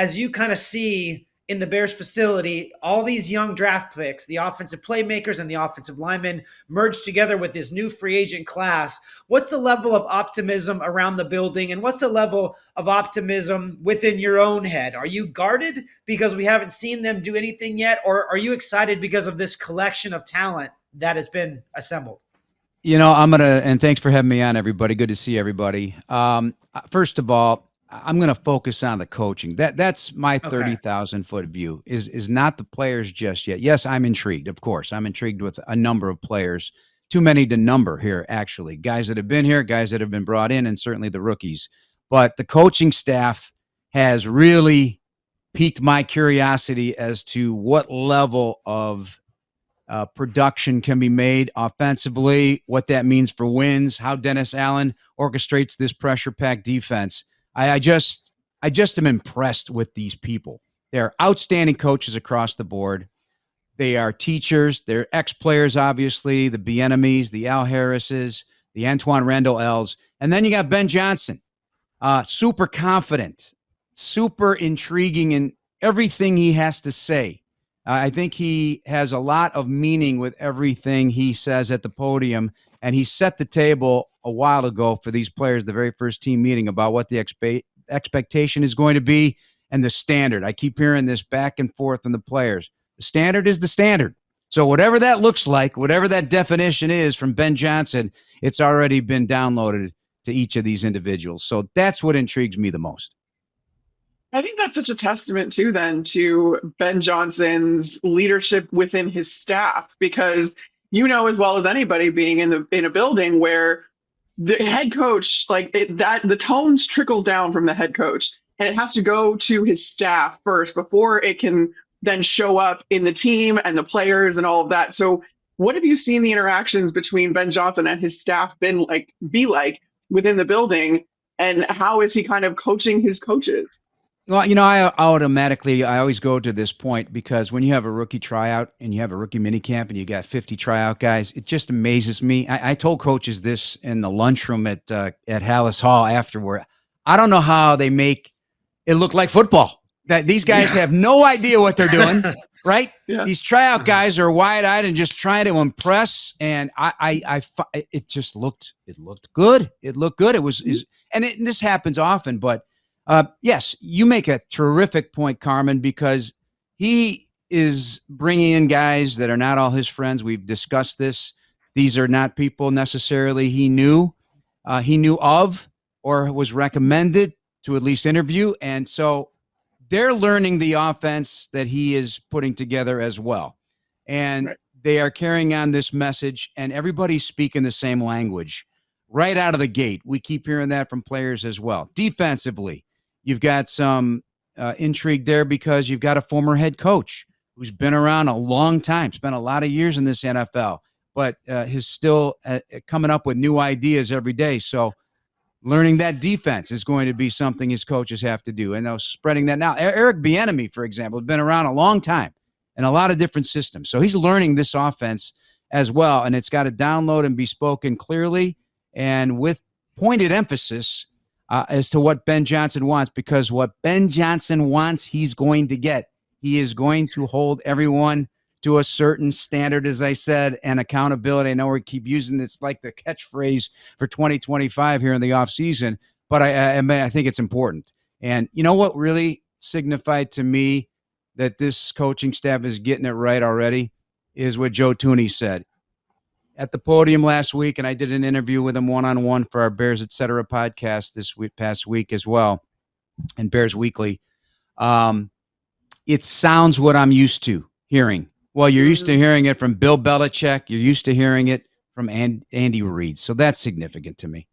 as you kind of see in the Bears facility, all these young draft picks, the offensive playmakers and the offensive linemen merged together with this new free agent class, what's the level of optimism around the building, and what's the level of optimism within your own head? Are you guarded because we haven't seen them do anything yet, or are you excited because of this collection of talent that has been assembled? And thanks for having me on, everybody. Good to see everybody. First of all, I'm going to focus on the coaching. That's my 30,000-foot view, is not the players just yet. Yes, I'm intrigued, of course. I'm intrigued with a number of players, too many to number here, actually. Guys that have been here, guys that have been brought in, and certainly the rookies. But the coaching staff has really piqued my curiosity as to what level of production can be made offensively, what that means for wins, how Dennis Allen orchestrates this pressure-packed defense. I just am impressed with these people. They're outstanding coaches across the board. They are teachers. They're ex-players, obviously, the Bieniemys, the Al Harrises, the Antoine Randall L's. And then you got Ben Johnson, super confident, super intriguing in everything he has to say. I think he has a lot of meaning with everything he says at the podium, and he set the table a while ago for these players, the very first team meeting, about what the expectation is going to be and the standard. I keep hearing this back and forth from the players. The standard is the standard. So whatever that looks like, whatever that definition is from Ben Johnson, it's already been downloaded to each of these individuals. So that's what intrigues me the most. I think that's such a testament too, then, to Ben Johnson's leadership within his staff, because as well as anybody, being in a building where the head coach, the tones trickles down from the head coach, and it has to go to his staff first before it can then show up in the team and the players and all of that. So, what have you seen the interactions between Ben Johnson and his staff be like within the building, and how is he kind of coaching his coaches? Well, I always go to this point, because when you have a rookie tryout and you have a rookie minicamp and you got 50 tryout guys, it just amazes me. I told coaches this in the lunchroom at Halas Hall afterward. I don't know how they make it look like football. That these guys have no idea what they're doing, right? Yeah. These tryout guys are wide-eyed and just trying to impress, and it just looked good. It looked good. And this happens often, but. Yes, you make a terrific point, Carmen, because he is bringing in guys that are not all his friends. We've discussed this. These are not people necessarily he knew of or was recommended to at least interview. And so they're learning the offense that he is putting together as well. And they are carrying on this message, and everybody's speaking the same language right out of the gate. We keep hearing that from players as well. Defensively, you've got some intrigue there, because you've got a former head coach who's been around a long time, spent a lot of years in this NFL, but is still coming up with new ideas every day. So learning that defense is going to be something his coaches have to do. And they're spreading that now. Eric Bieniemy, for example, has been around a long time in a lot of different systems. So he's learning this offense as well, and it's got to download and be spoken clearly and with pointed emphasis as to what Ben Johnson wants, because what Ben Johnson wants, he's going to get. He is going to hold everyone to a certain standard, as I said, and accountability. I know we keep using it. It's like the catchphrase for 2025 here in the offseason, but I think it's important. And you know what really signified to me that this coaching staff is getting it right already is what Joe Thuney said at the podium last week, and I did an interview with him one-on-one for our Bears Etc. podcast this past week as well, and Bears Weekly. It sounds what I'm used to hearing. Well, you're used to hearing it from Bill Belichick. You're used to hearing it from Andy Reid. So that's significant to me.